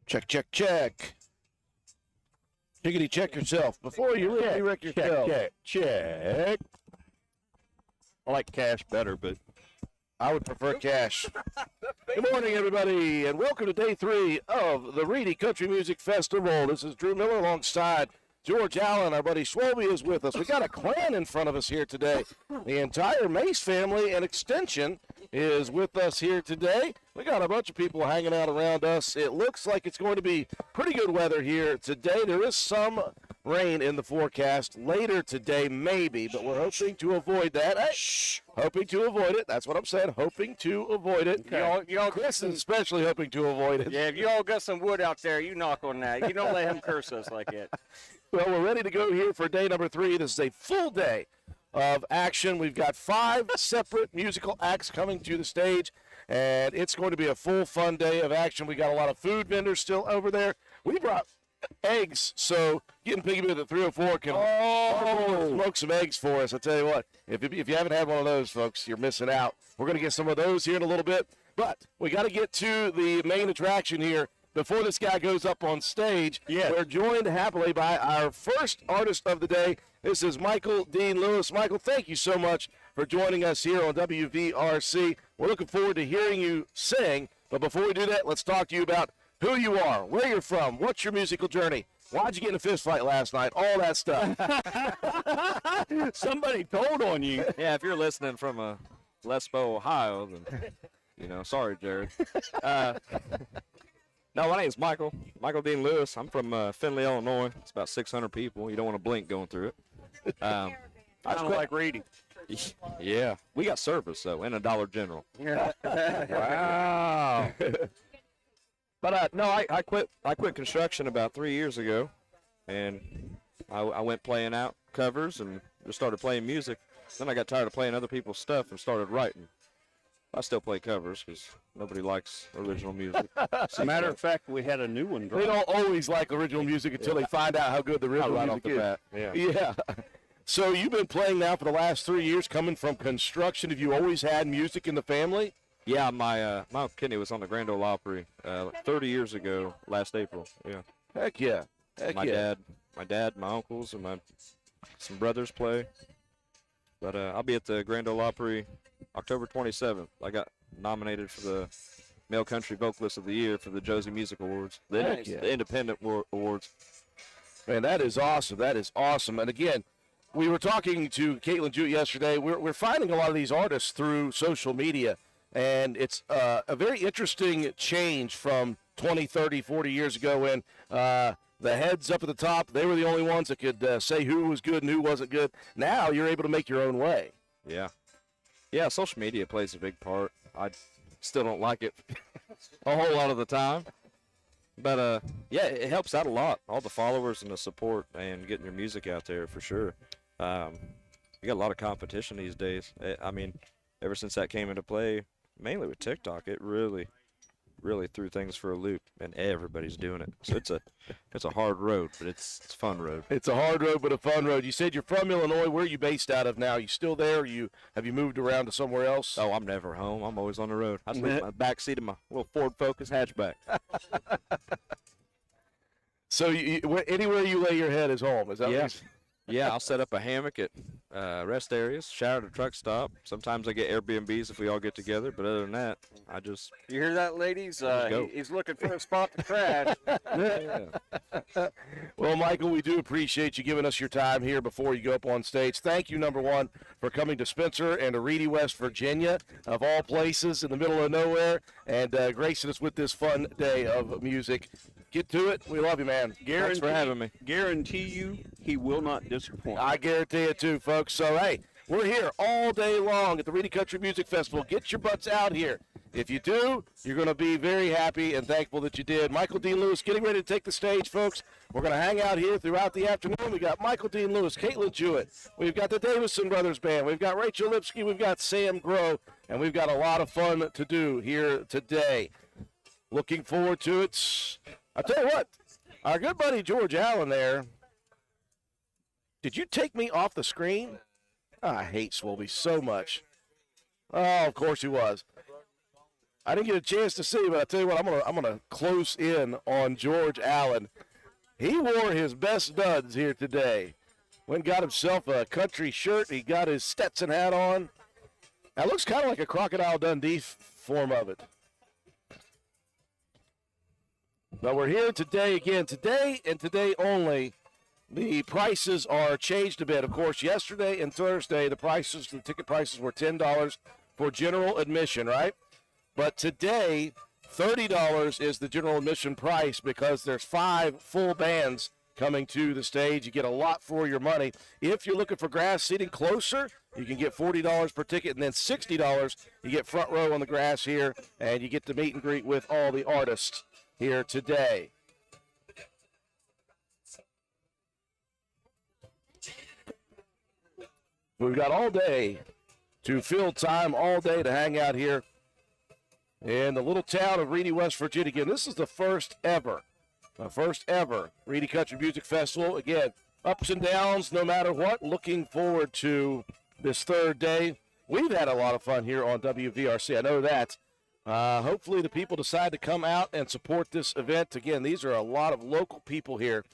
Check, check, check. Chickadee, check yourself. Before you really wreck yourself. Check. I like cash better, but I would prefer cash. Good morning, everybody, and welcome to day 3 of the Reedy Country Music Festival. This is Drew Miller alongside George Allen. Our buddy Swobie is with us. We got a clan in front of us here today. The entire Mace family and extension is with us here today. We got a bunch of people hanging out around us. It looks like it's going to be pretty good weather here today. There is some rain in the forecast later today, maybe, but we're hoping to avoid that. Hey, hoping to avoid it. That's what I'm saying, hoping to avoid it. Y'all Chris is especially hoping to avoid it. Yeah, if you all got some wood out there, you knock on that. You don't let him curse us like that. Well, we're ready to go here for day number 3. This is a full day of action. We've got 5 separate musical acts coming to the stage, and it's going to be a full fun day of action. We got a lot of food vendors still over there. We brought eggs, so getting Piggy Boo at 304 can smoke some eggs for us. I tell you what, if you haven't had one of those, folks, you're missing out. We're going to get some of those here in a little bit, but we got to get to the main attraction here. Before this guy goes up on stage, we're joined happily by our first artist of the day. This is Michael Dean Lewis. Michael, thank you so much for joining us here on WVRC. We're looking forward to hearing you sing, but before we do that, let's talk to you about who you are, where you're from, what's your musical journey, why'd you get in a fist fight last night, all that stuff. somebody told on you. Yeah, if you're listening from Lesbo, Ohio, then, sorry, Jared. No, my name's Michael Dean Lewis. I'm from Findlay, Illinois. It's about 600 people. You don't want to blink going through it. I don't like Reedy. Yeah, we got service, though, and a Dollar General. Wow. But, no, I quit construction about 3 years ago, and I went playing out covers and just started playing music. Then I got tired of playing other people's stuff and started writing. I still play covers because nobody likes original music. As a matter of fact, we had a new one. They don't always like original music until they find out how good the original Right music off the bat. Yeah. So you've been playing now for the last 3 years, coming from construction. Have you always had music in the family? Yeah, my Uncle Kenny was on the Grand Ole Opry 30 years ago, last April. Yeah. Heck yeah. My dad, my uncles, and some brothers play. But I'll be at the Grand Ole Opry October 27th. I got nominated for the Male Country Vocalist of the Year for the Josie Music Awards, the Independent Awards. Man, that is awesome. That is awesome. And again, we were talking to Caitlin Jewett yesterday. We're finding a lot of these artists through social media, and it's a very interesting change from 20, 30, 40 years ago when the heads up at the top, they were the only ones that could say who was good and who wasn't good. Now you're able to make your own way. Yeah. Yeah, social media plays a big part. I still don't like it a whole lot of the time. But, yeah, it helps out a lot, all the followers and the support and getting your music out there for sure. You got a lot of competition these days. I mean, ever since that came into play, mainly with TikTok, it really threw things for a loop, and everybody's doing it. So it's a hard road, but it's a fun road. It's a hard road, but a fun road. You said you're from Illinois. Where are you based out of now? Are you still there? Or have you moved around to somewhere else? Oh, I'm never home. I'm always on the road. I sleep in my back seat of my little Ford Focus hatchback. So anywhere you lay your head is home. Is that Yeah. what Yeah, I'll set up a hammock at rest areas, shower at a truck stop. Sometimes I get Airbnbs if we all get together, but other than that, I just You hear that, ladies? go. He's looking for a spot to crash. Well, Michael, we do appreciate you giving us your time here before you go up on stage. Thank you, number one, for coming to Spencer and to Reedy, West Virginia, of all places in the middle of nowhere, and gracing us with this fun day of music. Get to it. We love you, man. Thanks for having me. Guarantee you, he will not disappoint. I guarantee it, too, folks. So, hey, we're here all day long at the Reedy Country Music Festival. Get your butts out here. If you do, you're going to be very happy and thankful that you did. Michael Dean Lewis getting ready to take the stage, folks. We're going to hang out here throughout the afternoon. We got Michael Dean Lewis, Caitlin Jewett. We've got the Davison Brothers Band. We've got Rachel Lipsky. We've got Sam Groh. And we've got a lot of fun to do here today. Looking forward to it. I'll tell you what, our good buddy George Allen there. Did you take me off the screen? I hate Swobie so much. Oh, of course he was. I didn't get a chance to see, but I tell you what, I'm gonna close in on George Allen. He wore his best duds here today. Went and got himself a country shirt. He got his Stetson hat on. That looks kind of like a Crocodile Dundee form of it. But we're here today again. Today and today only, the prices are changed a bit. Of course, yesterday and Thursday, the ticket prices were $10 for general admission, right? But today, $30 is the general admission price because there's 5 full bands coming to the stage. You get a lot for your money. If you're looking for grass seating closer, you can get $40 per ticket, and then $60 you get front row on the grass here, and you get to meet and greet with all the artists here today. We've got all day to fill time, all day to hang out here in the little town of Reedy, West Virginia. Again, this is the first ever Reedy Country Music Festival. Again, ups and downs, no matter what. Looking forward to this third day. We've had a lot of fun here on WVRC. I know that. Hopefully the people decide to come out and support this event. Again, these are a lot of local people here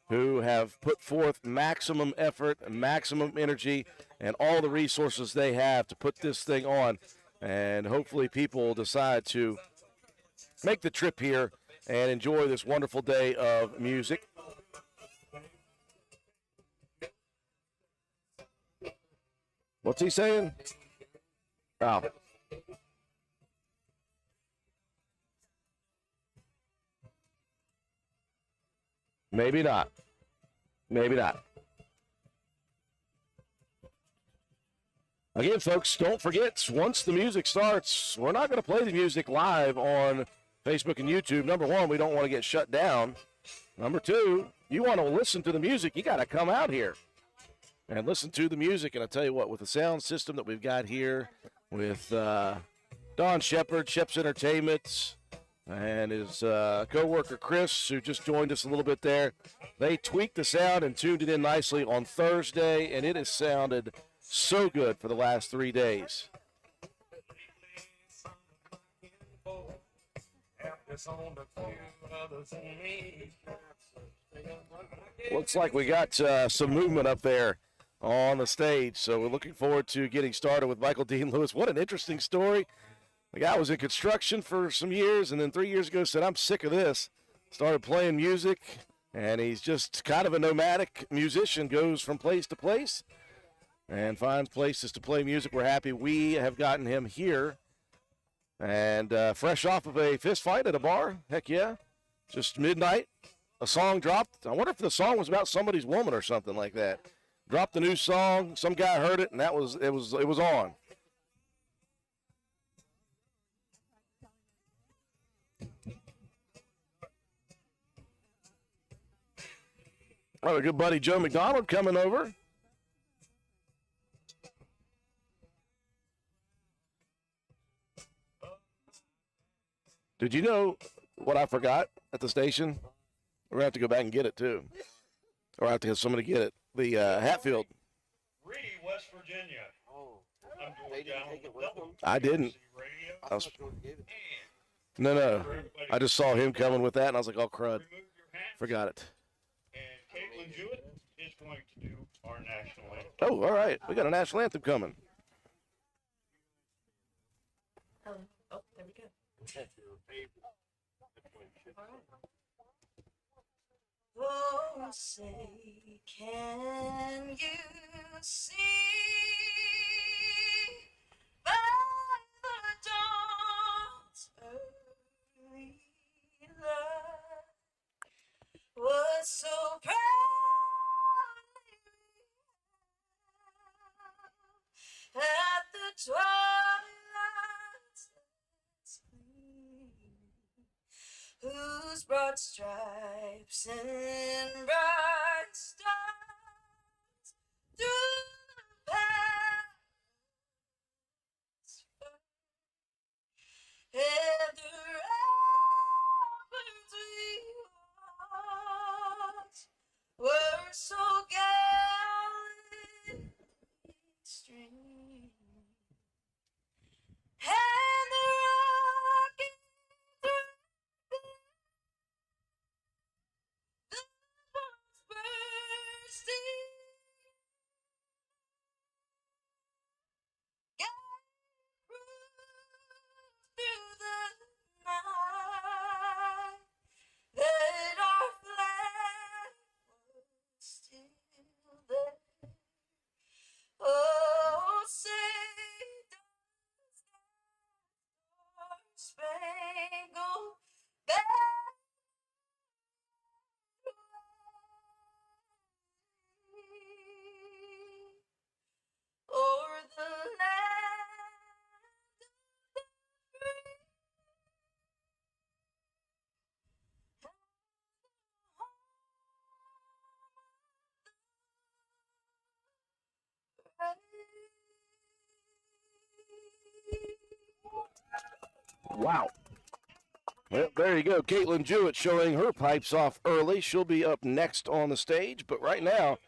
who have put forth maximum effort and maximum energy and all the resources they have to put this thing on. And hopefully people will decide to make the trip here and enjoy this wonderful day of music. What's he saying? Oh. Maybe not. Maybe not. Again, folks, don't forget, once the music starts, we're not going to play the music live on Facebook and YouTube. Number one, we don't want to get shut down. Number two, you want to listen to the music, you got to come out here and listen to the music. And I tell you what, with the sound system that we've got here, with Don Shepard, Shep's Entertainment, and his co-worker Chris, who just joined us a little bit there, they tweaked the sound and tuned it in nicely on Thursday, and it has sounded so good for the last 3 days. Looks like we got some movement up there on the stage, so we're looking forward to getting started with Michael Dean Lewis. What an interesting story. The guy was in construction for some years, and then 3 years ago said, I'm sick of this. Started playing music, and he's just kind of a nomadic musician, goes from place to place and finds places to play music. We're happy we have gotten him here. And fresh off of a fist fight at a bar, heck yeah, just midnight, a song dropped. I wonder if the song was about somebody's woman or something like that. Dropped a new song, some guy heard it, and it was on. Our good buddy Joe McDonald coming over. Did you know what I forgot at the station? We're going to have to go back and get it, too. Or I have to have somebody get it. The Hatfield. Reedy, West Virginia. Oh, I'm George Allen. I didn't. Radio. No. I just saw him coming with that, and I was like, oh, crud. Remove your hat. Forgot it. And Caitlin Jewett is going to do our national anthem. Oh, all right. We got a national anthem coming. Oh, there we go. Oh, say, can you see by the dawn's early light was so proudly at the twilight's last gleam, whose broad stripes and bright stars through the past and the ramparts we watched were so gallantly streamed, and the Wow. Well, there you go. Caitlin Jewett showing her pipes off early. She'll be up next on the stage, but right now,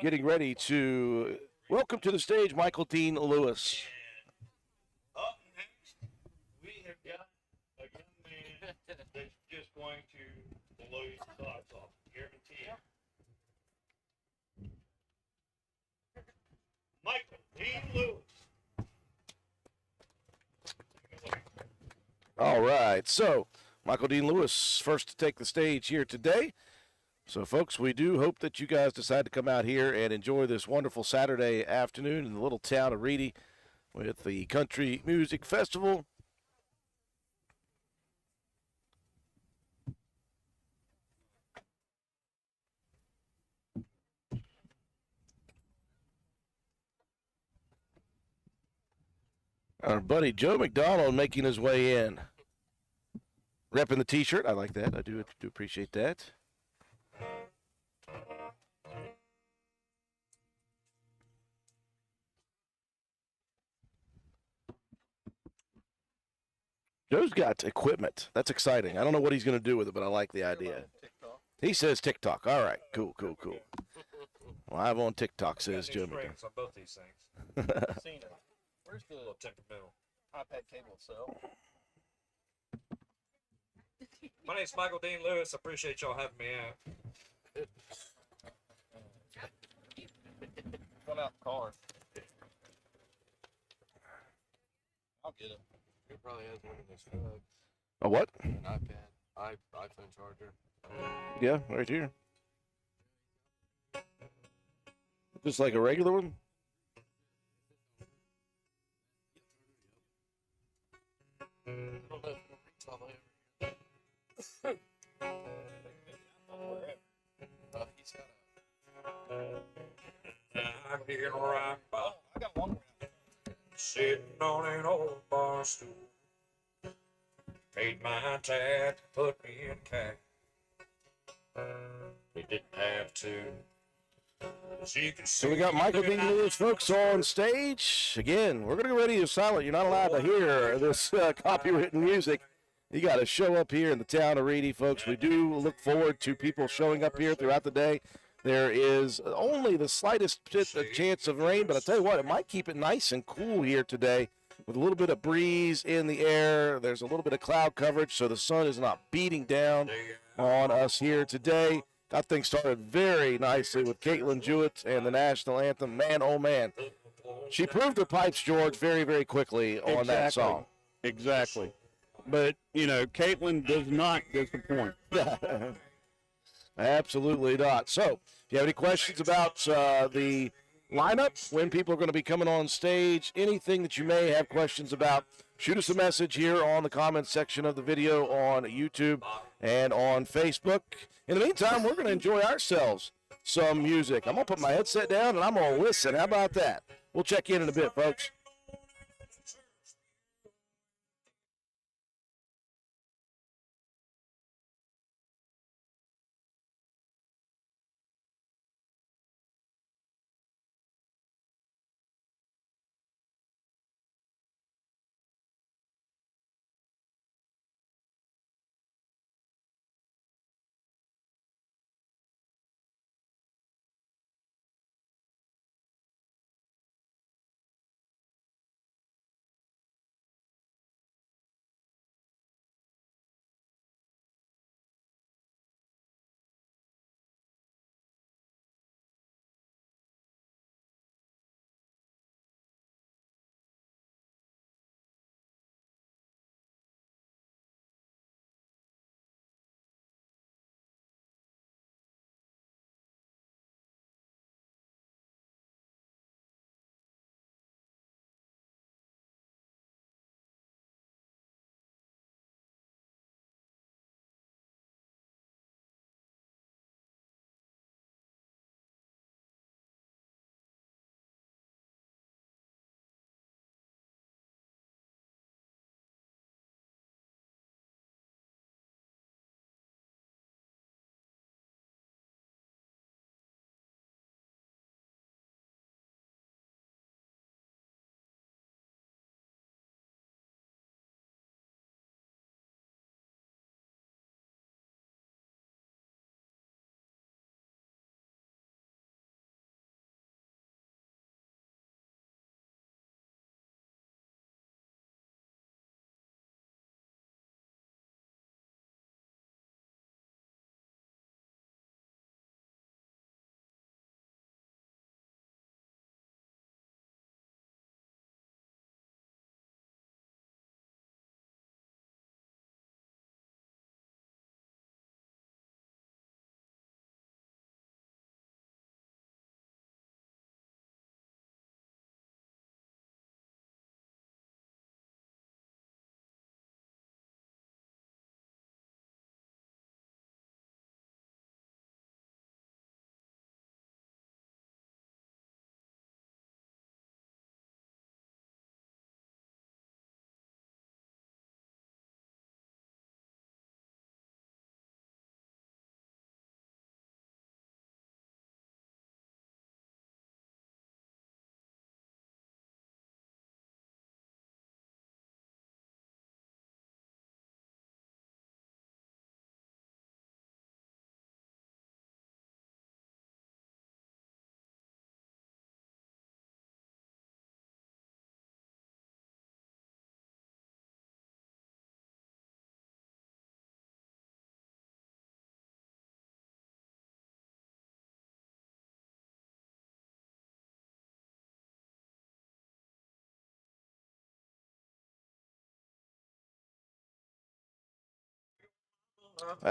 getting ready to welcome to the stage Michael Dean Lewis. Up next, we have got a young man that's just going to blow your socks off. Guarantee it. Michael Dean Lewis. All right, so Michael Dean Lewis first to take the stage here today. So, folks, we do hope that you guys decide to come out here and enjoy this wonderful Saturday afternoon in the little town of Reedy with the Country Music Festival. Our buddy Joe McDonald making his way in. Repping the T-shirt. I like that. I do appreciate that. Joe's got equipment. That's exciting. I don't know what he's going to do with it, but I like the idea. He says TikTok. All right. Cool. Live on TikTok, says Joe McDonald. On both these things. Seen it. Where's the little temperamental iPad cable cell? My name's Michael Dean Lewis. I appreciate y'all having me out. Going out the car. I'll get it. He probably has one in his truck. A what? An iPad, iPhone charger. Yeah, right here. Just like a regular one? I don't know if it reads all the way over here. He's got I'm getting right by. I got one. Sitting on an old bar stool. Paid my tab, put me in cash. He didn't have to. So we got Michael Dean Lewis, folks, on stage. Again, we're going to go ready to silent. You're not allowed to hear this copywritten music. You got to show up here in the town of Reedy, folks. We do look forward to people showing up here throughout the day. There is only the slightest chance of rain, but I tell you what, it might keep it nice and cool here today with a little bit of breeze in the air. There's a little bit of cloud coverage, so the sun is not beating down on us here today. Got things started very nicely with Caitlin Jewett and the national anthem. Man, oh man. She proved her pipes, George, very, very quickly on that song. Exactly. But, you know, Caitlin does not disappoint. Absolutely not. So, if you have any questions about the lineup, when people are going to be coming on stage, anything that you may have questions about, shoot us a message here on the comments section of the video on YouTube and on Facebook. In the meantime, we're going to enjoy ourselves some music. I'm going to put my headset down and I'm going to listen. How about that? We'll check in a bit, folks.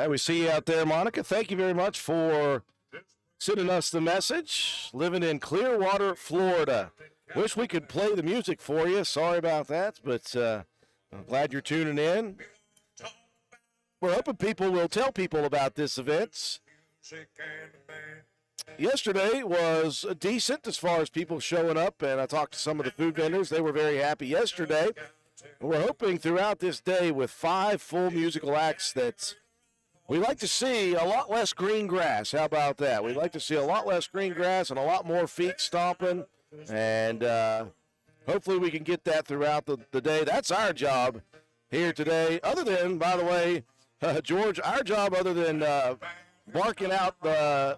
We see you out there, Monica. Thank you very much for sending us the message. Living in Clearwater, Florida. Wish we could play the music for you. Sorry about that, but I'm glad you're tuning in. We're hoping people will tell people about this event. Yesterday was decent as far as people showing up, and I talked to some of the food vendors. They were very happy yesterday. We're hoping throughout this day with 5 full musical acts that we like to see a lot less green grass. How about that? We'd like to see a lot less green grass and a lot more feet stomping, and hopefully we can get that throughout the day. That's our job here today. Other than, by the way, George, our job other than barking out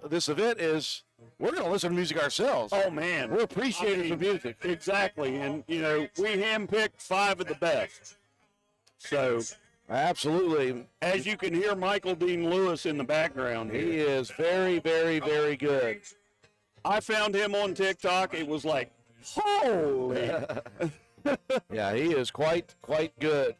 this event is we're going to listen to music ourselves. Oh, man. We're appreciators of music. Exactly. And, we handpicked 5 of the best. So, Absolutely. as you can hear Michael Dean Lewis in the background here. He is very, very, very good. I found him on TikTok. It was like, holy. Yeah, he is quite good.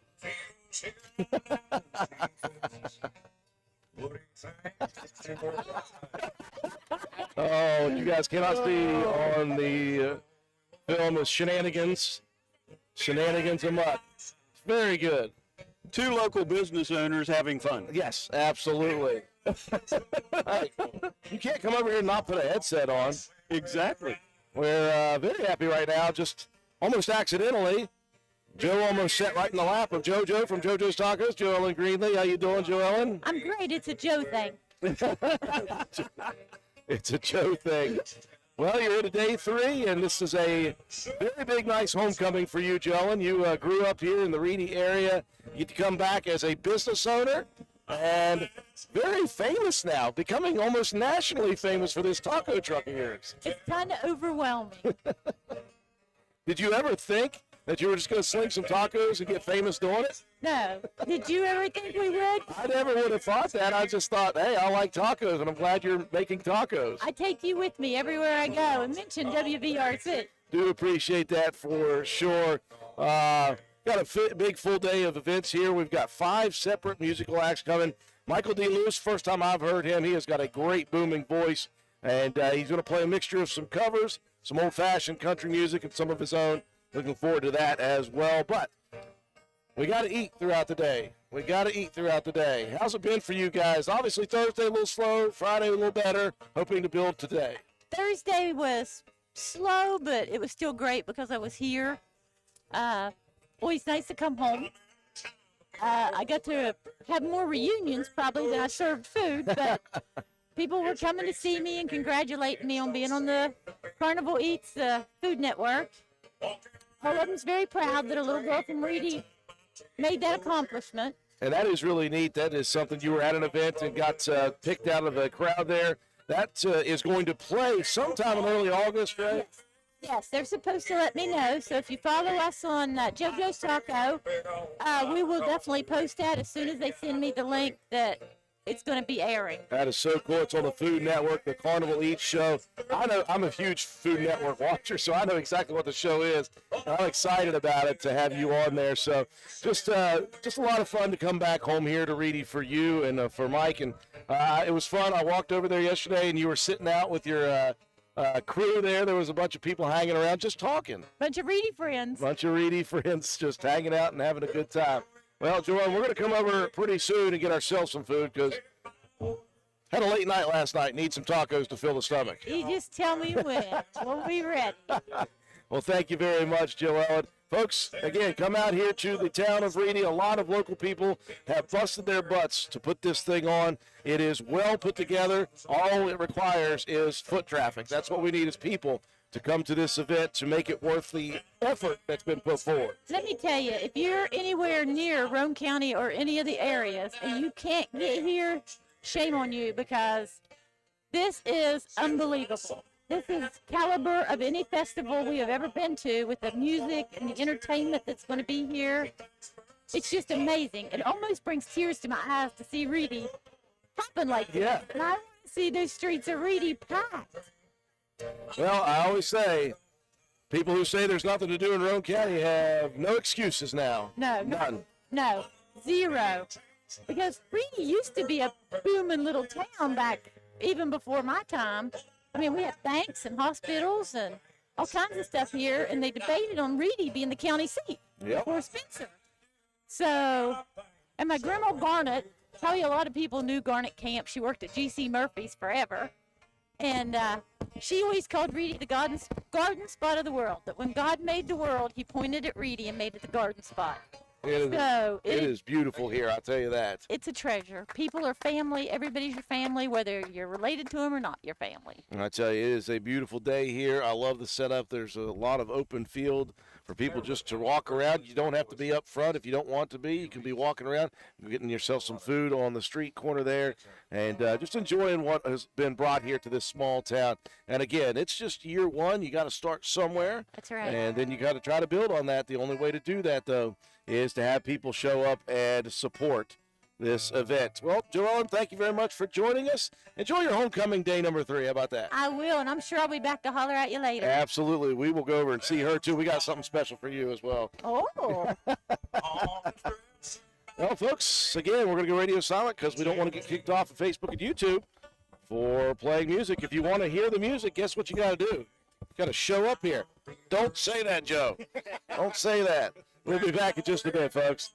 Oh, you guys cannot see on the film is Shenanigans and Mutt. Very good. 2 local business owners having fun. Yes, absolutely. Hey, you can't come over here and not put a headset on. Exactly. We're very happy right now, just almost accidentally. Joe almost sat right in the lap of JoJo from JoJo's Tacos. Joe Ellen Greenlee, how you doing, Joe Ellen? I'm great. It's a Joe thing. It's a Joe thing. Well, you're into day 3, and this is a very big, nice homecoming for you, Joe Ellen. You grew up here in the Reedy area. You get to come back as a business owner, and very famous now, becoming almost nationally famous for this taco truck of yours. It's kind of overwhelming. Did you ever think that you were just going to sling some tacos and get famous doing it? No. Did you ever think we would? I never would have thought that. I just thought, hey, I like tacos, and I'm glad you're making tacos. I take you with me everywhere I go and mention WVRC. Do appreciate that for sure. Got a big full day of events here. We've got 5 separate musical acts coming. Michael D. Lewis, first time I've heard him. He has got a great booming voice, and he's going to play a mixture of some covers, some old-fashioned country music, and some of his own. Looking forward to that as well. But we got to eat throughout the day. How's it been for you guys? Obviously, Thursday a little slow, Friday a little better. Hoping to build today. Thursday was slow, but it was still great because I was here. Always nice to come home. I got to have more reunions probably than I served food, but people were coming to see me and congratulating me on being on the Carnival Eats Food Network. All of them's very proud that a little girl from Reedy made that accomplishment. And that is really neat. That is something you were at an event and got picked out of the crowd there. That is going to play sometime in early August, right? Yes, they're supposed to let me know. So if you follow us on JoJo's Taco, we will definitely post that as soon as they send me the link that it's going to be airing. That is so cool. It's on the Food Network, the Carnival Eats show. I know I'm a huge Food Network watcher, so I know exactly what the show is. I'm excited about it to have you on there. So just a lot of fun to come back home here to Reedy for you and for Mike. And it was fun. I walked over there yesterday, and you were sitting out with your crew there. There was a bunch of people hanging around just talking. Bunch of Reedy friends. Just hanging out and having a good time. Well, Joanne, we're going to come over pretty soon and get ourselves some food because had a late night last night. Need some tacos to fill the stomach. You just tell me when. We'll be ready. Well, thank you very much, Joe Ellen. Folks, again, come out here to the town of Reedy. A lot of local people have busted their butts to put this thing on. It is well put together. All it requires is foot traffic. That's what we need is people to come to this event to make it worth the effort that's been put forward. Let me tell you, if you're anywhere near Roane County or any of the areas and you can't get here, shame on you because this is unbelievable. This is caliber of any festival we have ever been to with the music and the entertainment that's going to be here. It's just amazing. It almost brings tears to my eyes to see Reedy happen like this. Yeah. And I want to see those streets of Reedy packed. Well, I always say, people who say there's nothing to do in Roane County have no excuses now. No. None. No. Zero. because Reedy used to be a booming little town back even before my time. I mean, we had banks and hospitals and all kinds of stuff here, and they debated on Reedy being the county seat for Spencer. So, and my grandma Garnet, probably a lot of people knew Garnet Camp. She worked at G.C. Murphy's forever. And she always called Reedy the garden spot of the world. That when God made the world, he pointed at Reedy and made it the garden spot. It is beautiful here, I'll tell you that. It's a treasure. People are family. Everybody's your family, whether you're related to them or not your family. And I tell you, it is a beautiful day here. I love the setup. There's a lot of open field for people just to walk around. You don't have to be up front if you don't want to be. You can be walking around, getting yourself some food on the street corner there, and just enjoying what has been brought here to this small town. And again, it's just year one. You got to start somewhere. That's right. And then you got to try to build on that. The only way to do that, though, is to have people show up and support this event. Well, Joellen, thank you very much for joining us. Enjoy your homecoming day number 3. How about that? I will, and I'm sure I'll be back to holler at you later. Absolutely. We will go over and see her, too. We got something special for you as well. Oh. Well, folks, again, we're going to go radio silent because we don't want to get kicked off of Facebook and YouTube for playing music. If you want to hear the music, guess what you got to do? You got to show up here. Don't say that, Joe. Don't say that. We'll be back in just a bit, folks.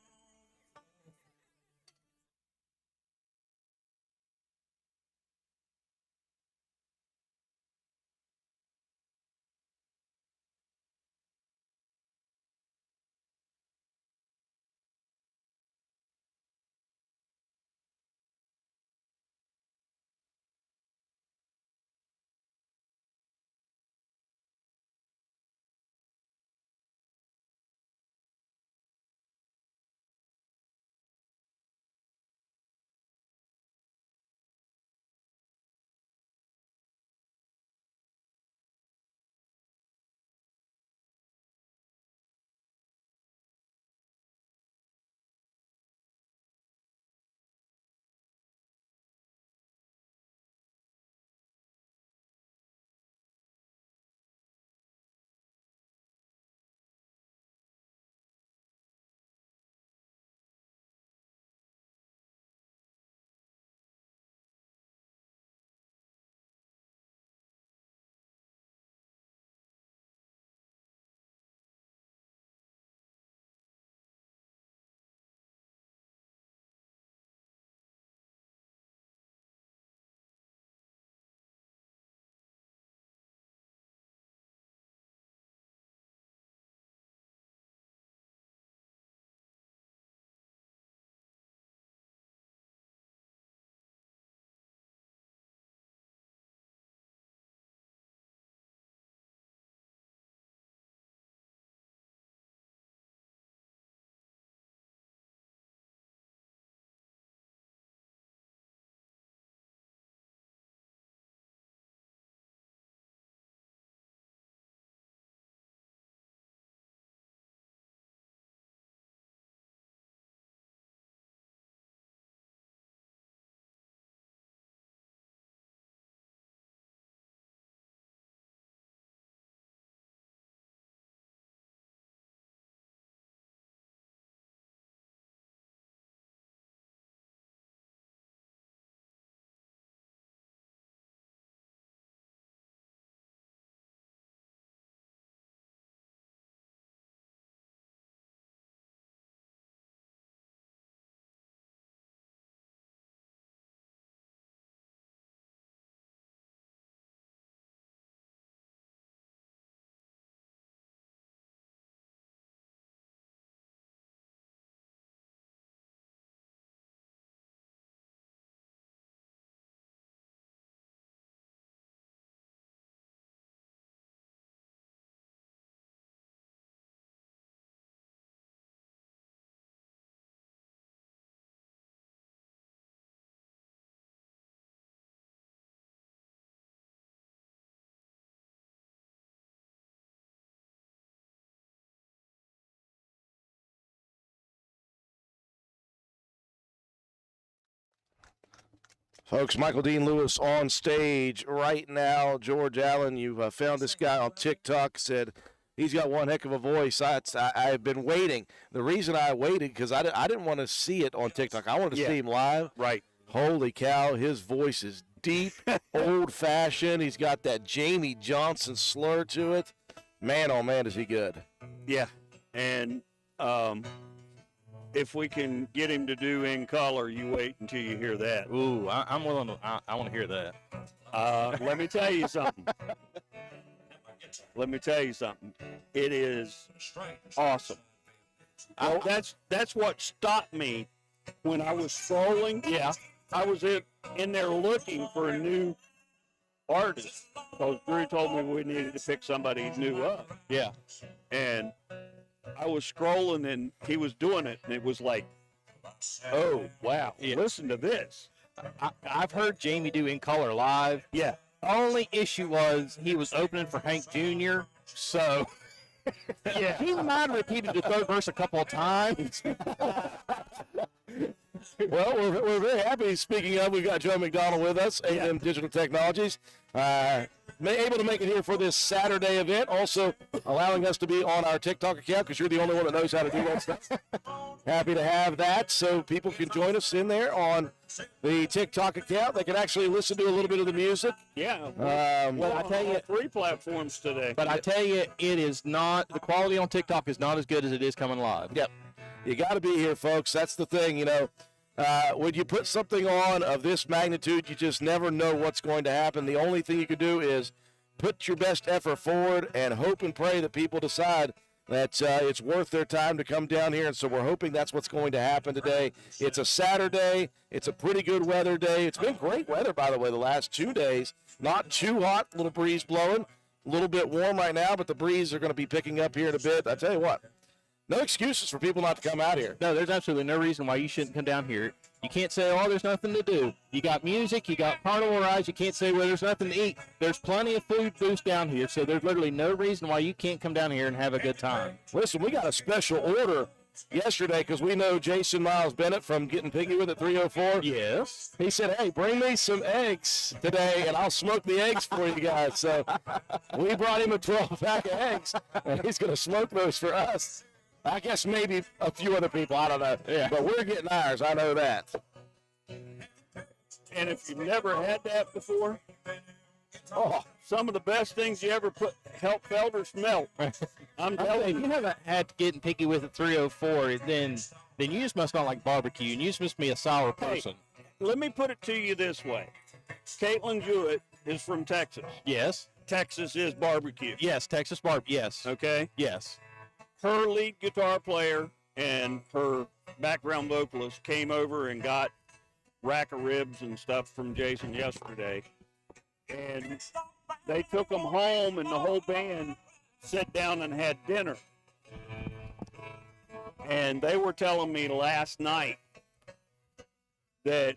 Folks, Michael Dean Lewis on stage right now. George Allen, you've found this guy on TikTok, said He's got one heck of a voice. I've been waiting. The reason I waited because I didn't want to see it on TikTok. I wanted to see him live. Right. Holy cow, his voice is deep, old-fashioned. He's got that Jamie Johnson slur to it. Man, oh, man, is he good. Yeah. And if we can get him to do In Color, you wait until you hear that. Ooh, I'm willing to. I want to hear that. Let me tell you something. Let me tell you something. It is awesome. That's what stopped me when I was scrolling. Yeah, I was in there looking for a new artist because Drew told me we needed to pick somebody new up. Yeah. And I was scrolling and he was doing it, and it was like, oh wow, listen to this. I've heard Jamie do In Color live. Yeah. Only issue was he was opening for Hank Jr., so he might have repeated the third verse a couple of times. Well, we're very happy. Speaking of, we've got Joe McDonald with us, AM Digital Technologies. Able to make it here for this Saturday event. Also allowing us to be on our TikTok account because you're the only one that knows how to do that stuff. Happy to have that so people can join us in there on the TikTok account. They can actually listen to a little bit of the music. Yeah. Well, I tell you, 3 platforms today. but I tell you, it is not, the quality on TikTok is not as good as it is coming live. Yep. You got to be here, folks. That's the thing, you know. When you put something on of this magnitude, you just never know what's going to happen. The only thing you can do is put your best effort forward and hope and pray that people decide that it's worth their time to come down here. And so we're hoping that's what's going to happen today. It's a Saturday. It's a pretty good weather day. It's been great weather, by the way, the last 2 days. Not too hot, little breeze blowing. A little bit warm right now, but the breeze are going to be picking up here in a bit. I tell you what. No excuses for people not to come out here. No, there's absolutely no reason why you shouldn't come down here. You can't say, oh, there's nothing to do. You got music, you got carnival rides. You can't say, well, there's nothing to eat. There's plenty of food booths down here, so there's literally no reason why you can't come down here and have a good time. Listen, we got a special order yesterday because we know Jason Miles Bennett from Getting Piggy With at 304. Yes. He said, hey, bring me some eggs today, and I'll smoke the eggs for you guys. So we brought him a 12-pack of eggs, and he's going to smoke those for us. I guess maybe a few other people, I don't know. Yeah. But we're getting ours, I know that. And if you've never had that before, some of the best things you ever help Felders melt. I'm telling If you. you haven't had Getting Picky With at 304, then you just must not like barbecue, and you just must be a sour person. Let me put it to you this way. Caitlin Jewett is from Texas. Yes. Texas is barbecue. Yes, Texas barbecue. Yes. Okay? Yes. Her lead guitar player and her background vocalist came over and got rack of ribs and stuff from Jason yesterday. And they took them home, and the whole band sat down and had dinner. And they were telling me last night that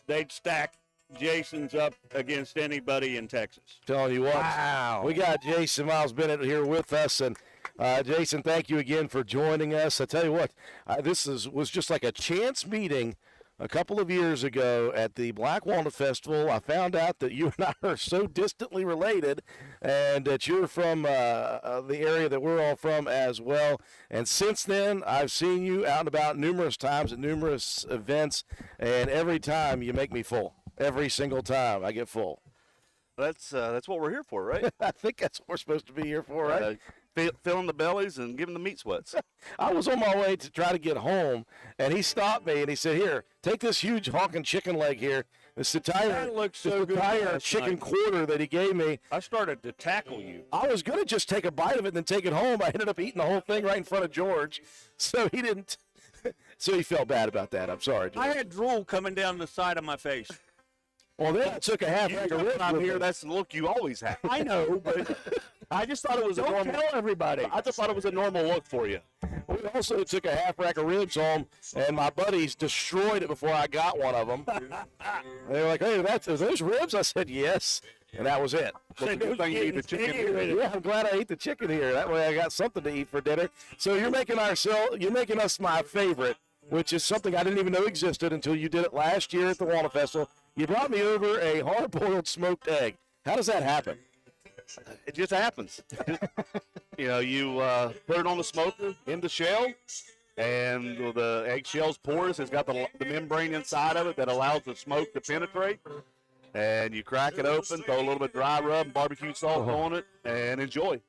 they'd stack Jason's up against anybody in Texas. Telling you what. Wow. We got Jason Miles Bennett here with us, and Jason, thank you again for joining us. I tell you what, this was just like a chance meeting a couple of years ago at the Black Walnut Festival. I found out that you and I are so distantly related, and that you're from the area that we're all from as well. And since then, I've seen you out and about numerous times at numerous events, and every time you make me full. Every single time I get full. That's what we're here for, right? I think that's what we're supposed to be here for, right? Filling the bellies and giving the meat sweats. I was on my way to try to get home, and he stopped me, and he said, here, take this huge honking chicken leg here. This entire, That looks so good last chicken night. quarter that he gave me. I started to tackle you. I was going to just take a bite of it and then take it home. I ended up eating the whole thing right in front of George, so he didn't. So he felt bad about that. I'm sorry, George. I had drool coming down the side of my face. Well, then I took a half rack of ribs I'm with here. me. That's the look you always have. I know, but I just thought it was a don't normal. tell everybody. I just thought it was a normal look for you. We also took a half rack of ribs home, and my buddies destroyed it before I got one of them. They were like, hey, are those ribs? I said, yes. And that was it. It's a good thing you eat the chicken here. Yeah, I'm glad I ate the chicken here. That way I got something to eat for dinner. So you're making us my favorite, which is something I didn't even know existed until you did it last year at the Walnut Festival. You brought me over a hard-boiled smoked egg. How does that happen? It just happens. You know, you put it on the smoker in the shell, and the eggshell's porous. It's got the membrane inside of it that allows the smoke to penetrate. And you crack it open, throw a little bit of dry rub and barbecue salt on it, and enjoy.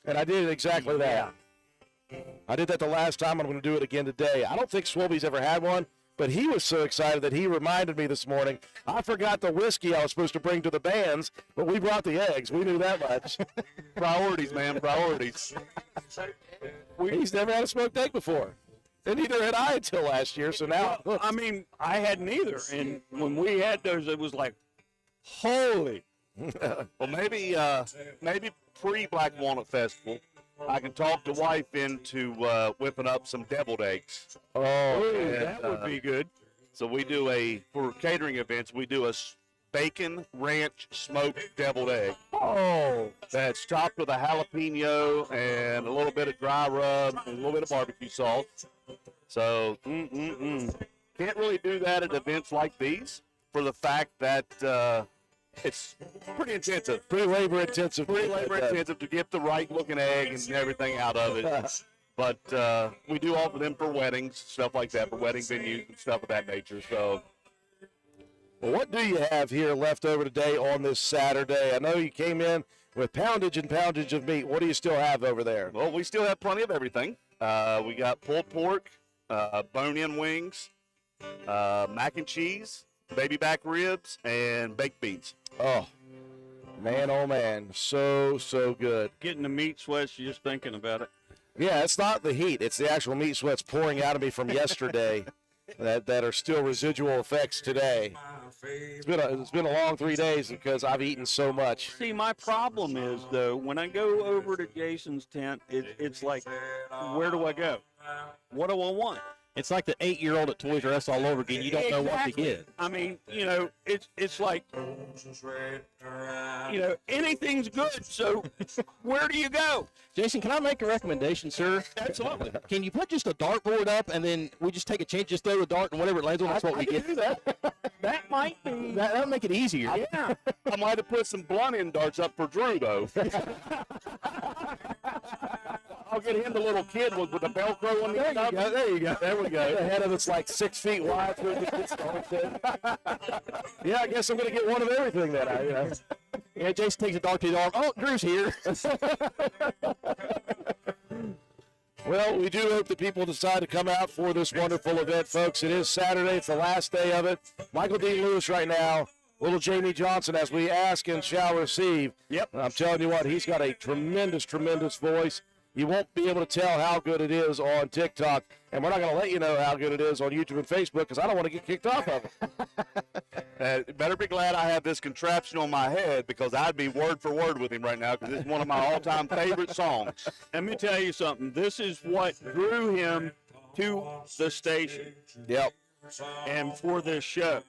And I did exactly that. I did that the last time. I'm going to do it again today. I don't think Swilby's ever had one, but he was so excited that he reminded me this morning. I forgot the whiskey I was supposed to bring to the bands, but we brought the eggs. We knew that much. Priorities, man, priorities. He's never had a smoked egg before. And neither had I until last year, so now. Well, I mean, I hadn't either. And when we had those, it was like, holy. Well, maybe pre-Black Walnut Festival, I can talk the wife into whipping up some deviled eggs. Oh, That would be good. So we do for catering events, we do a bacon ranch smoked deviled egg. Oh. That's topped with a jalapeno and a little bit of dry rub and a little bit of barbecue salt. So, can't really do that at events like these for the fact that it's pretty intensive. Pretty labor intensive. Pretty labor intensive to get the right looking egg and everything out of it. But we do offer them for weddings, stuff like that, for wedding venues and stuff of that nature. So, well, what do you have here left over today on this Saturday? I know you came in with poundage and poundage of meat. What do you still have over there? well, we still have plenty of everything. We got pulled pork, bone-in wings, mac and cheese, baby back ribs, and baked beans. Oh man, so good. Getting the meat sweats just thinking about it. Yeah, it's not the heat; it's the actual meat sweats pouring out of me from yesterday that are still residual effects today. It's been a long 3 days because I've eaten so much. See, my problem is, though, when I go over to Jason's tent, it's like, where do I go? What do I want? It's like the 8-year-old at Toys R Us all over again. You don't know what to Exactly. get. I mean, it's like, anything's good. So where do you go? Jason, can I make a recommendation, sir? Absolutely. Can you put just a dartboard up and then we just take a chance, just throw the dart and whatever it lands on, that's what we get? Do that. That might be. That'll make it easier. Yeah. I might have put some blunt-end darts up for Drew, though. I'll get him the little kid with the Velcro on the end. There you go. There we go. The head of it's like 6 feet wide. Yeah, I guess I'm going to get one of everything then. Yeah, Jason takes a dart to the arm. Oh, Drew's here. Well, we do hope that people decide to come out for this wonderful event, folks. It is Saturday. It's the last day of it. Michael Dean Lewis right now, little Jamie Johnson, as we ask and shall receive. Yep. And I'm telling you what, he's got a tremendous, tremendous voice. You won't be able to tell how good it is on TikTok, and we're not going to let you know how good it is on YouTube and Facebook because I don't want to get kicked off of it. Better be glad I have this contraption on my head because I'd be word for word with him right now because it's one of my all-time favorite songs. Let me tell you something. This is what drew him to the station. Yep. And for this show.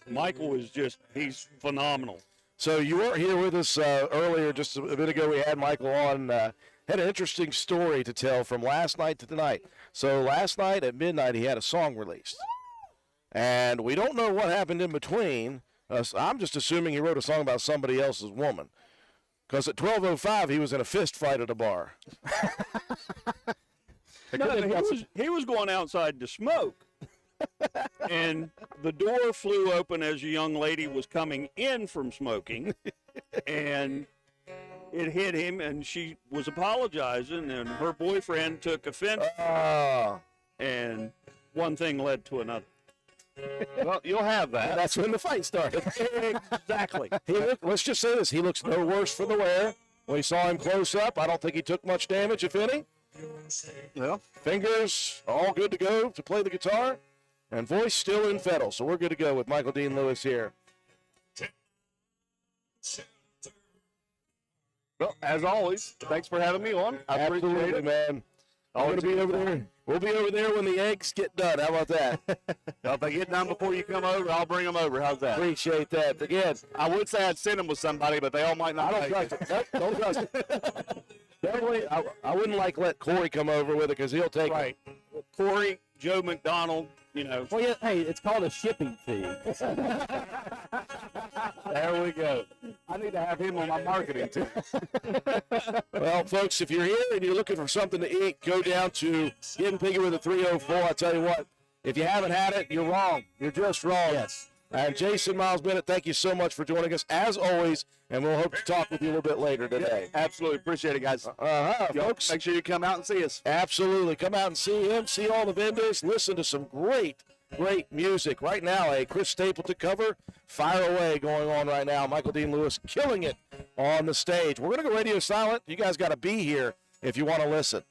Michael is he's phenomenal. So you weren't here with us earlier, just a bit ago. We had Michael on. Had an interesting story to tell from last night to tonight. So last night at midnight, he had a song released. And we don't know what happened in between. I'm just assuming he wrote a song about somebody else's woman. Because at 12:05, he was in a fist fight at a bar. He was going outside to smoke. And the door flew open as a young lady was coming in from smoking, and it hit him, and she was apologizing, and her boyfriend took offense, and one thing led to another. Well, you'll have that. That's when the fight started. Exactly. Let's just say this. He looks no worse for the wear. When we saw him close up, I don't think he took much damage, if any. Well, Fingers all good to go to play the guitar. And voice still in fiddle, so we're good to go with Michael Dean Lewis here. Well, as always, thanks for having me on. I appreciate Absolutely, it. man. I'm going to be over there. We'll be over there when the eggs get done. How about that? Well, if they get done before you come over, I'll bring them over. How's that? Appreciate that. Again, I would say I'd send them with somebody, but they all might not. I don't trust it. Don't trust it. Definitely, I wouldn't let Corey come over with it because he'll take Right. Corey, Joe McDonald, Well, yeah, hey, it's called a shipping fee. There we go. I need to have him on my marketing too. Well, folks, if you're here and you're looking for something to eat, go down to Hidden Piggy with a 304. I tell you what, if you haven't had it, you're wrong. You're just wrong. Yes. And Jason Miles Bennett, thank you so much for joining us as always, and we'll hope to talk with you a little bit later today. Absolutely appreciate it, guys. Folks. Make sure you come out and see us. Absolutely. Come out and see him, see all the vendors, listen to some great music. Right now, a Chris Stapleton cover, Fire Away, going on right now. Michael Dean Lewis killing it on the stage. We're going to go radio silent. You guys got to be here if you want to listen.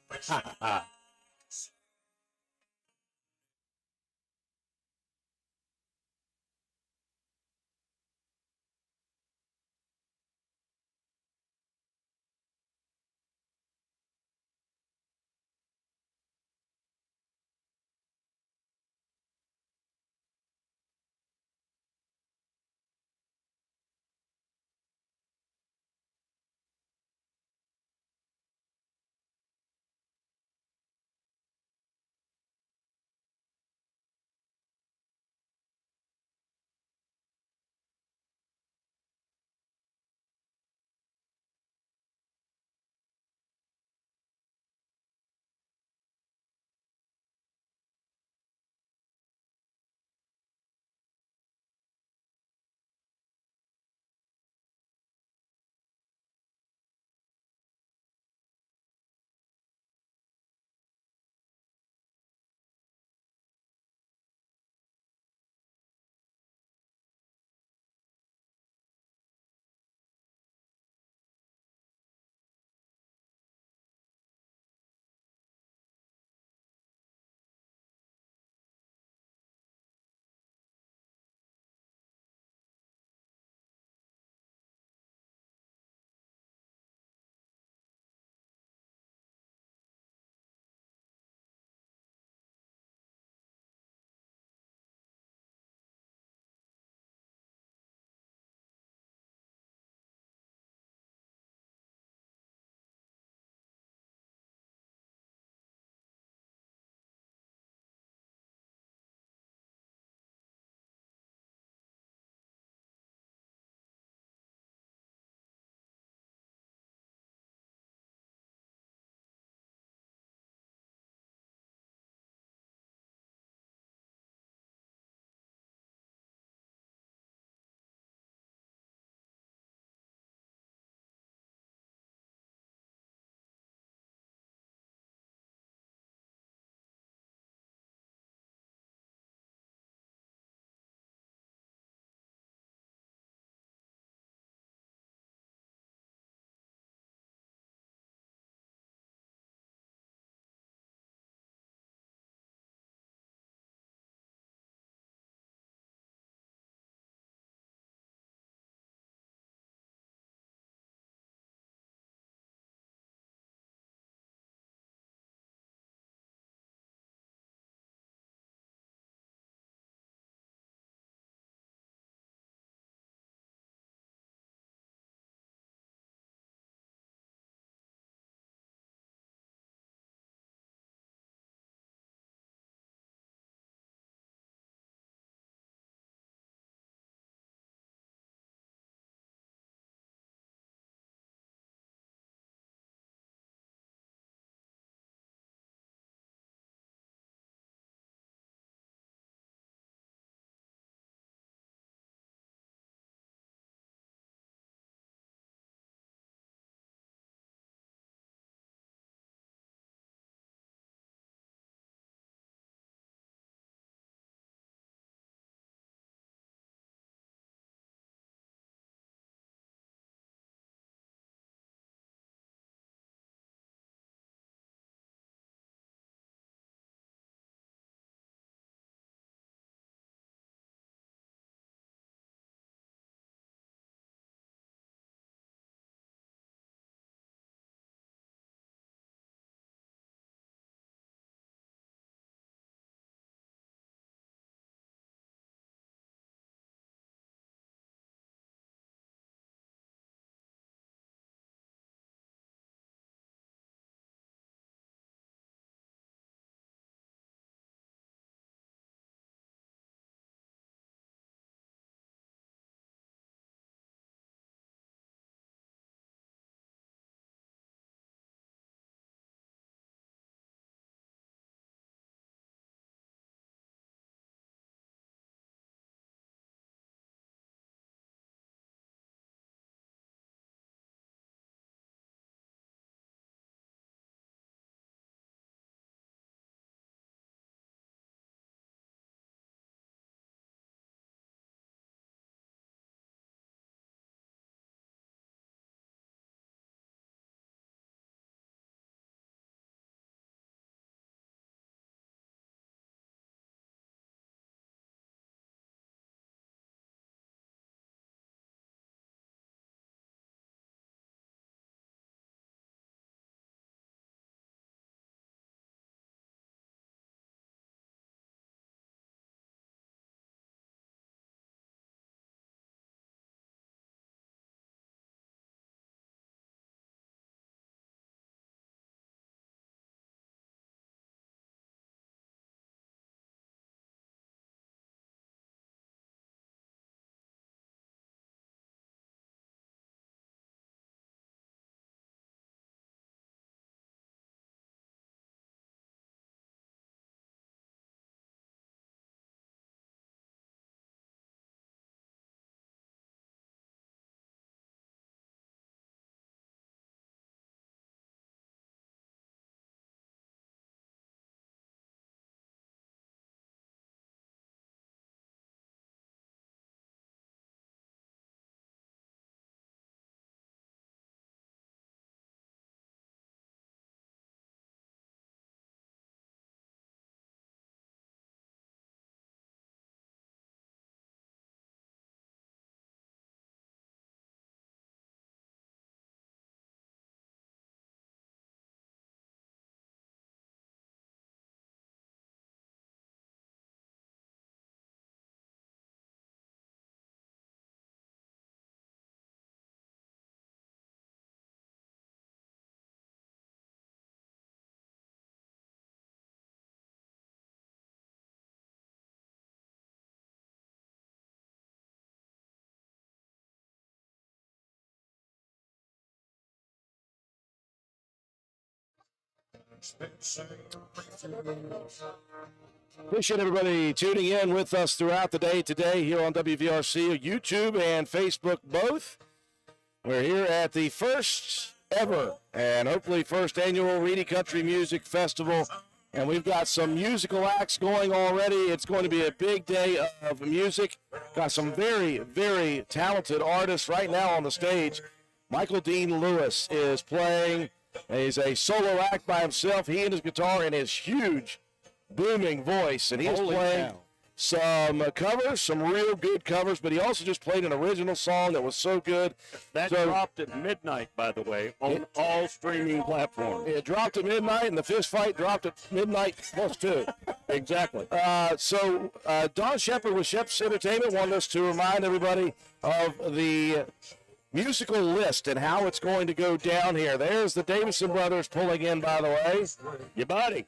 Appreciate everybody tuning in with us throughout the day today here on WVRC, YouTube and Facebook both. We're here at the first ever and hopefully first annual Reedy Country Music Festival. And we've got some musical acts going already. It's going to be a big day of music. Got some very, very talented artists right now on the stage. Michael Dean Lewis is playing. He's a solo act by himself. He and his guitar and his huge booming voice. And he's playing some covers, some real good covers, but he also just played an original song that was so good. That dropped at midnight, by the way, on all streaming platforms. It dropped at midnight, and the fist fight dropped at midnight plus 2. Exactly. Don Shepard with Shep's Entertainment wanted us to remind everybody of the musical list and how it's going to go down here. There's the Davison Brothers pulling in, by the way. Your buddy.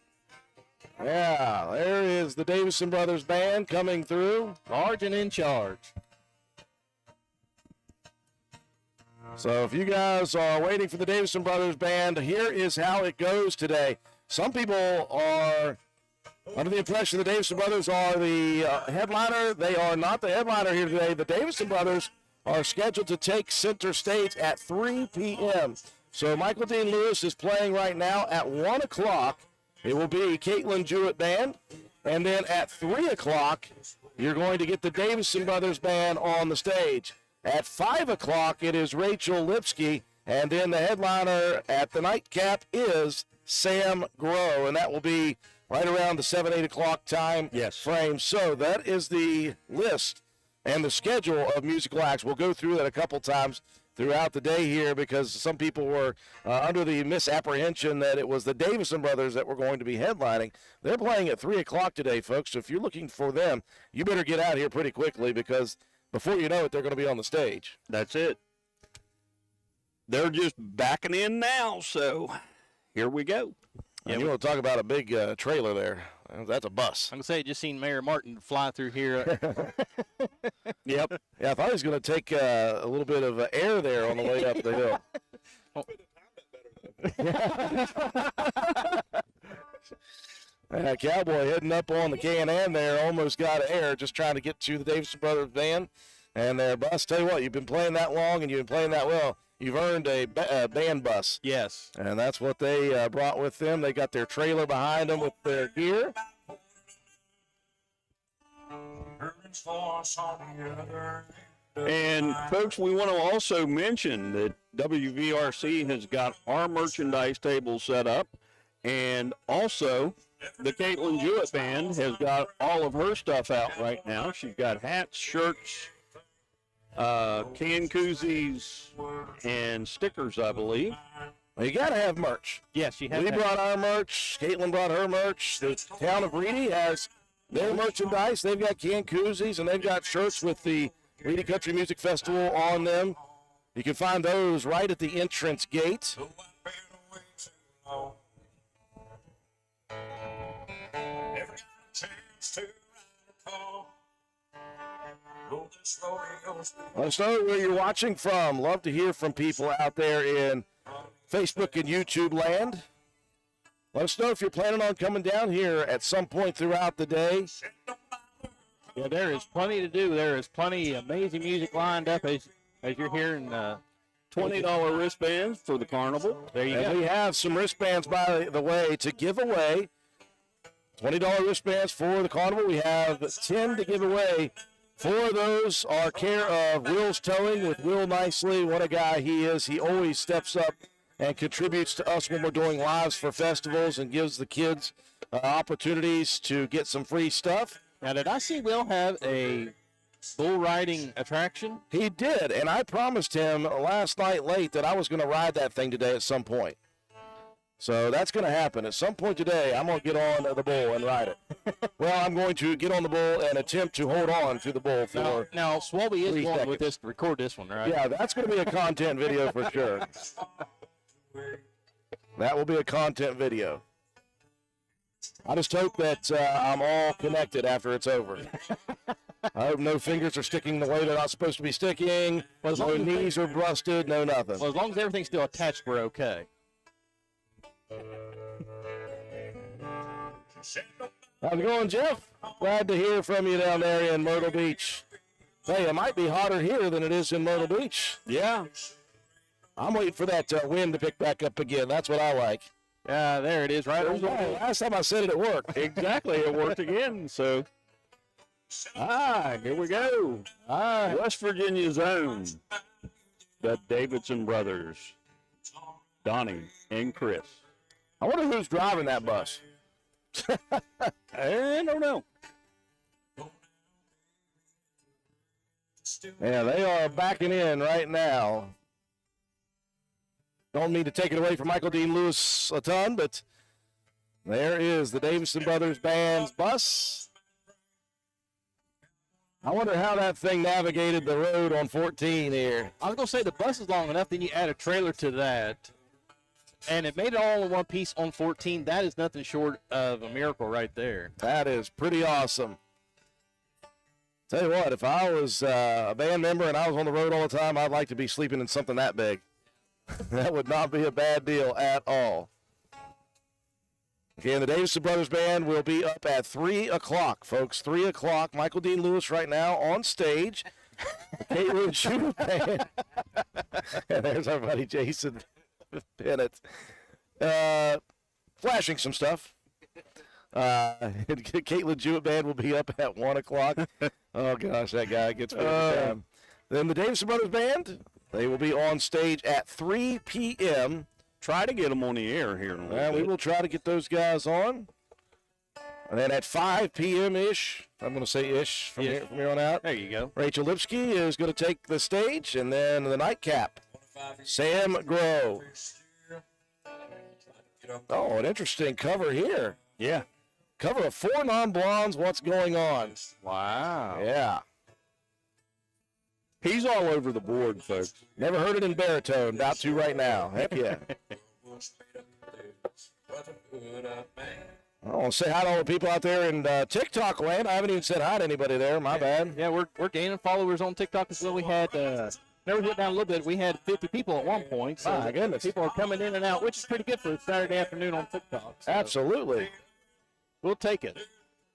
Yeah, there is the Davison Brothers Band coming through. Large and in charge. So if you guys are waiting for the Davison Brothers Band, here is how it goes today. Some people are under the impression the Davison Brothers are the headliner. They are not the headliner here today. The Davison Brothers are scheduled to take center stage at 3 p.m. So Michael Dean Lewis is playing right now at 1 o'clock. It will be Caitlin Jewett Band. And then at 3 o'clock, you're going to get the Davison Brothers Band on the stage. At 5 o'clock, it is Rachel Lipsky. And then the headliner at the nightcap is Sam Grow. And that will be right around the 7, 8 o'clock time frame. So that is the list and the schedule of musical acts. We'll go through that a couple times throughout the day here because some people were under the misapprehension that it was the Davison Brothers that were going to be headlining. They're playing at 3 o'clock today, folks. So if you're looking for them, you better get out here pretty quickly because before you know it, they're going to be on the stage. That's it. They're just backing in now, so here we go. Yeah, you want to talk about a big trailer there. That's a bus. I'm going to say, just seen Mayor Martin fly through here. Yep. Yeah, I thought he was going to take a little bit of air there on the way up the hill. Cowboy heading up on the Can-Am there, almost got air, just trying to get to the Davison Brothers Band and their bus. Tell you what, you've been playing that long and you've been playing that well. You've earned a band bus. Yes. And that's what they brought with them. They got their trailer behind them with their gear. And, folks, we want to also mention that WVRC has got our merchandise table set up. And also, the Caitlin Jewett Band has got all of her stuff out right now. She's got hats, shirts, can koozies, and stickers, I believe. Well, you got to have merch. Yes, she has. We brought our merch. Caitlin brought her merch. The town of Reedy has their merchandise. They've got can koozies, and they've got shirts with the Reedy Country Music Festival on them. You can find those right at the entrance gate. Let us know where you're watching from. Love to hear from people out there in Facebook and YouTube land. Let us know if you're planning on coming down here at some point throughout the day. Yeah, there is plenty to do. There is plenty of amazing music lined up as you're hearing. $20 wristbands for the carnival. There you and go. We have some wristbands, by the way, to give away. $20 wristbands for the carnival. We have 10 to give away. 4 of those are care of Will's Towing with Will Nicely. What a guy he is. He always steps up and contributes to us when we're doing lives for festivals and gives the kids opportunities to get some free stuff. Now, did I see Will have a bull riding attraction? He did, and I promised him last night late that I was going to ride that thing today at some point. So that's going to happen. At some point today, I'm going to get on the bull and ride it. Well, I'm going to get on the bull and attempt to hold on to the bull for Now Swalby is 3 going seconds. with this to record this one, right? Yeah, that's going to be a content video for sure. That will be a content video. I just hope that I'm all connected after it's over. I hope no fingers are sticking the way they're not supposed to be sticking. No knees are busted. No nothing. Well, as long as everything's still attached, we're okay. How's it going, Jeff? Glad to hear from you down there in Myrtle Beach. Hey, it might be hotter here than it is in Myrtle Beach. Yeah. I'm waiting for that wind to pick back up again. That's what I like. Yeah, there it is, right over there. Last time I said it, it worked. Exactly. It worked again. So, here we go. West Virginia's own, the Davidson brothers, Donnie and Chris. I wonder who's driving that bus. I don't know. Yeah, they are backing in right now. Don't mean to take it away from Michael Dean Lewis a ton, but there is the Davidson Brothers Band's bus. I wonder how that thing navigated the road on 14 here. I was going to say the bus is long enough, then you add a trailer to that, and it made it all in one piece on 14. That is nothing short of a miracle right there. That is pretty awesome. Tell you what, if I was a band member and I was on the road all the time, I'd like to be sleeping in something that big. That would not be a bad deal at all. Again, the Davidson Brothers Band will be up at 3 o'clock, folks. 3 o'clock. Michael Dean Lewis right now on stage. The Caitlin Shooter Band. And there's our buddy Jason Bennett. Flashing some stuff. Caitlin Jewett Band will be up at 1 o'clock. Oh, gosh, that guy gets me every time. Then the Davidson Brothers Band, they will be on stage at 3 p.m. Try to get them on the air here in a little We bit. will try to get those guys on. And then at 5 p.m.-ish, I'm going to say ish from here on out, There you go. Rachel Lipsky is going to take the stage. And then the nightcap, Sam Grow. Oh, an interesting cover here. Yeah. Cover of 4 Non-Blondes, What's Going On. Wow. Yeah. He's all over the board, folks. Never heard it in baritone. About to right now. Heck yeah. I want to say hi to all the people out there in TikTok land. I haven't even said hi to anybody there. My bad. Yeah, we're gaining followers on TikTok as well. We had never get down a little bit. We had 50 people at one point. So My goodness. people are coming in and out, which is pretty good for a Saturday afternoon on TikTok. So Absolutely. we'll take it.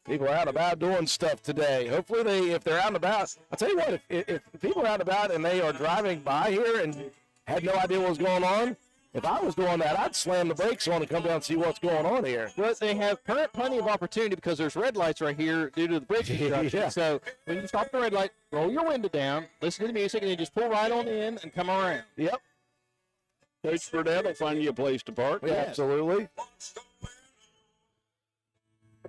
People are out and about doing stuff today. Hopefully, if they're out and about, I'll tell you what, if people are out and about and they are driving by here and had no idea what was going on, if I was doing that, I'd slam the brakes on and come down and see what's going on here. But they have plenty of opportunity because there's red lights right here due to the bridge construction. Yeah. So when you stop at the red light, roll your window down, listen to the music, and then just pull right on in and come around. Yep. Coach Burdett will find you a place to park. Yeah, absolutely.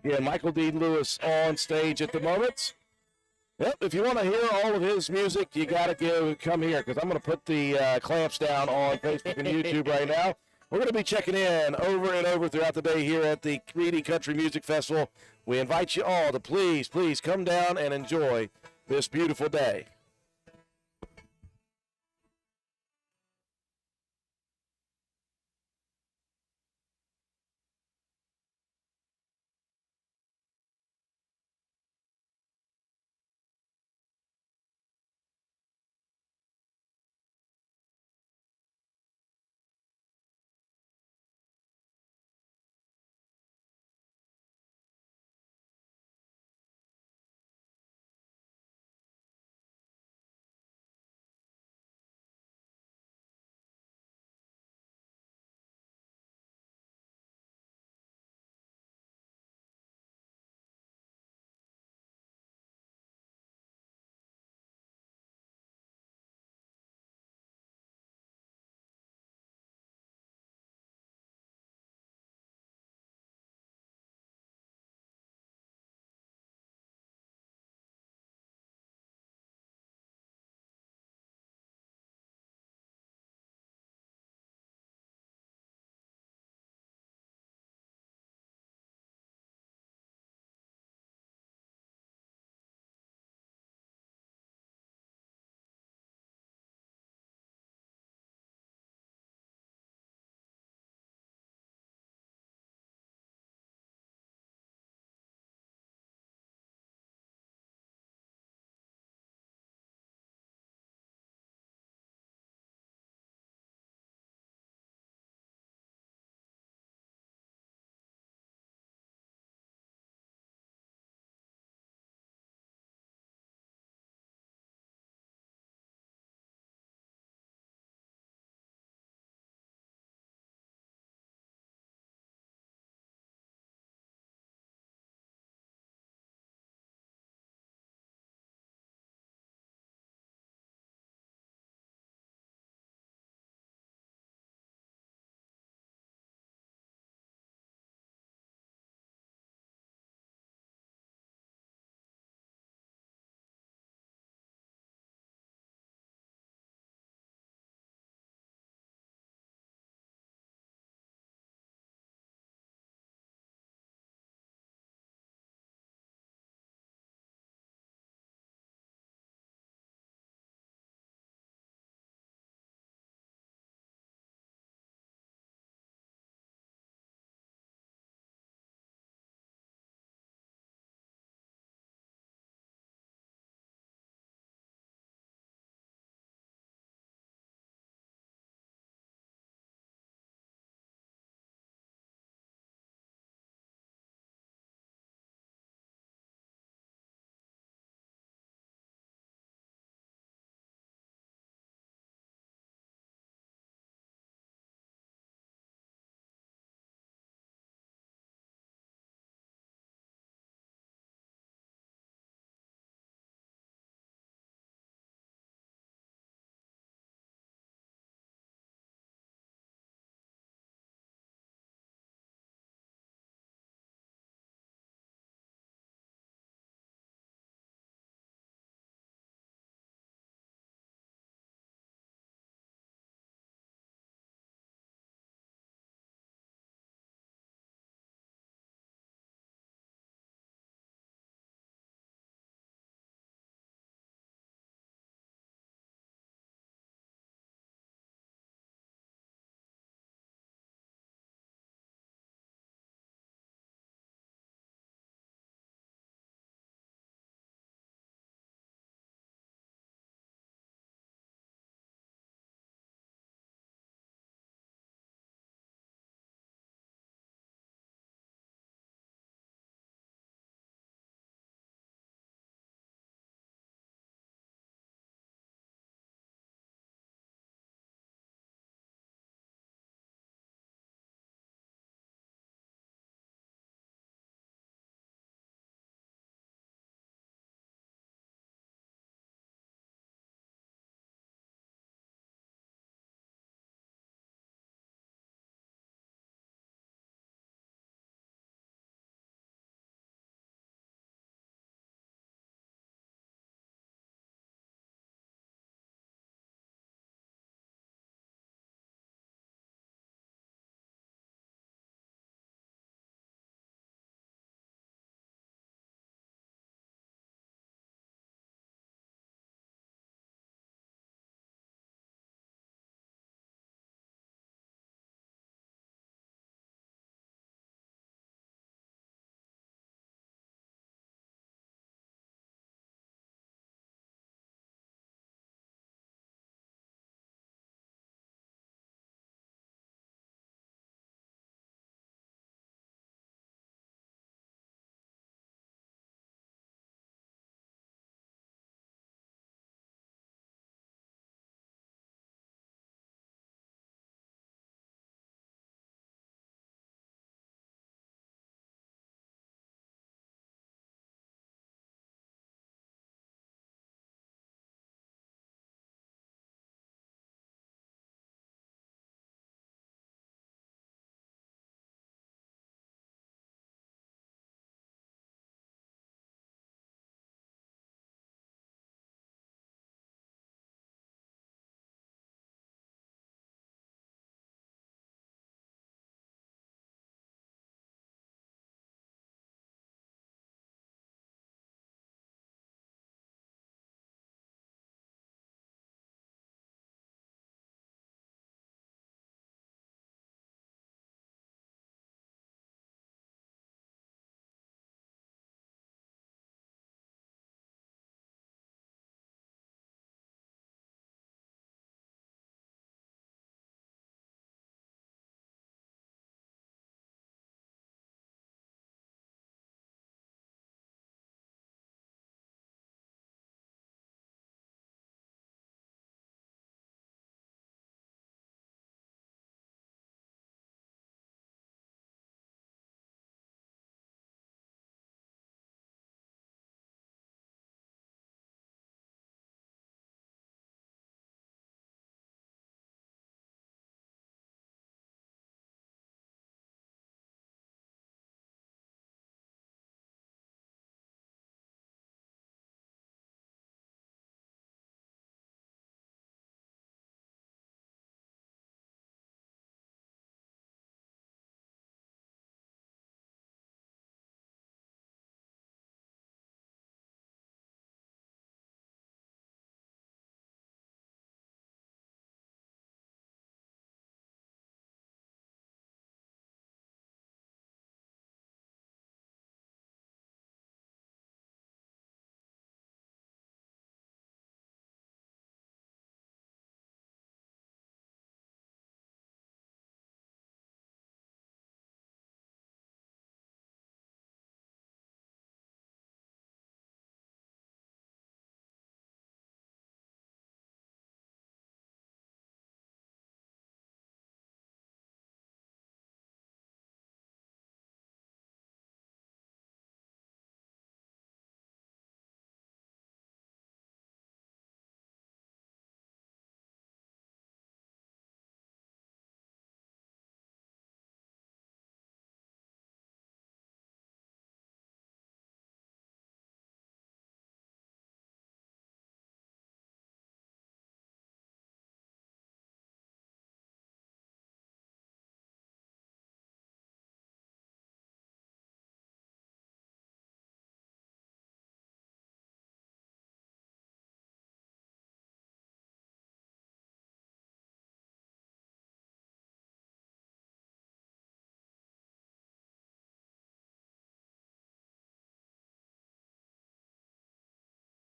Yeah, Michael Dean Lewis on stage at the moment. Yep, if you want to hear all of his music, you got to come here because I'm going to put the clamps down on Facebook and YouTube right now. We're going to be checking in over and over throughout the day here at the Reedy Country Music Festival. We invite you all to please come down and enjoy this beautiful day.